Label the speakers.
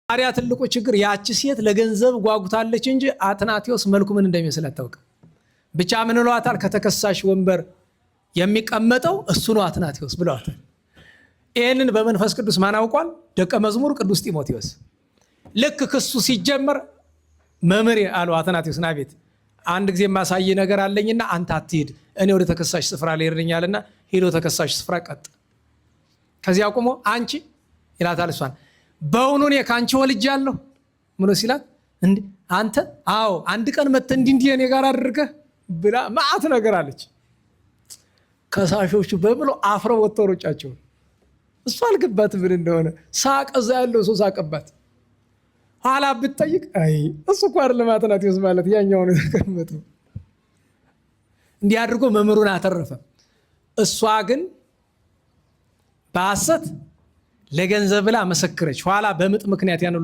Speaker 1: ታዲያ ትልቁ ችግር ያቺ ሴት ለገንዘብ ጓጉታለች እንጂ አትናቴዎስ መልኩ ምን እንደሚመስል አታውቅም። ብቻ ምን ብለዋታል? ከተከሳሽ ወንበር የሚቀመጠው እሱ ነው አትናቴዎስ ብለዋታል። ይህንን በመንፈስ ቅዱስ ማን አውቋል? ደቀ መዝሙር ቅዱስ ጢሞቴዎስ። ልክ ክሱ ሲጀመር መምህር አለው አትናቴዎስን፣ አቤት አንድ ጊዜ የማሳይ ነገር አለኝና አንተ አትሄድ፣ እኔ ወደ ተከሳሽ ስፍራ ልሄድኛልና ሄዶ ተከሳሽ ስፍራ ቀጥ። ከዚያ አቁሞ አንቺ ይላታል እሷን፣ በእውኑ እኔ ከአንቺ ወልጃለሁ ምኖ ሲላት፣ እንዴ አንተ? አዎ አንድ ቀን መጥተህ እንዲህ እኔ ጋር አድርገህ ብላ ማአት ነገር አለች። ከሳሾቹ በሙሉ አፍረው ወጥተው ሮጫቸው። እሷ አልገባት ምን እንደሆነ ሳቅ። እዛ ያለው ሰው ሳቀባት። ኋላ ብትጠይቅ አይ እሱ እኮ አይደለም አትናቴዎስ ማለት ያኛው ነው የተቀመጠው። እንዲህ አድርጎ መምህሩን አተረፈ። እሷ ግን በሐሰት ለገንዘብ ብላ መሰከረች። ኋላ በምጥ ምክንያት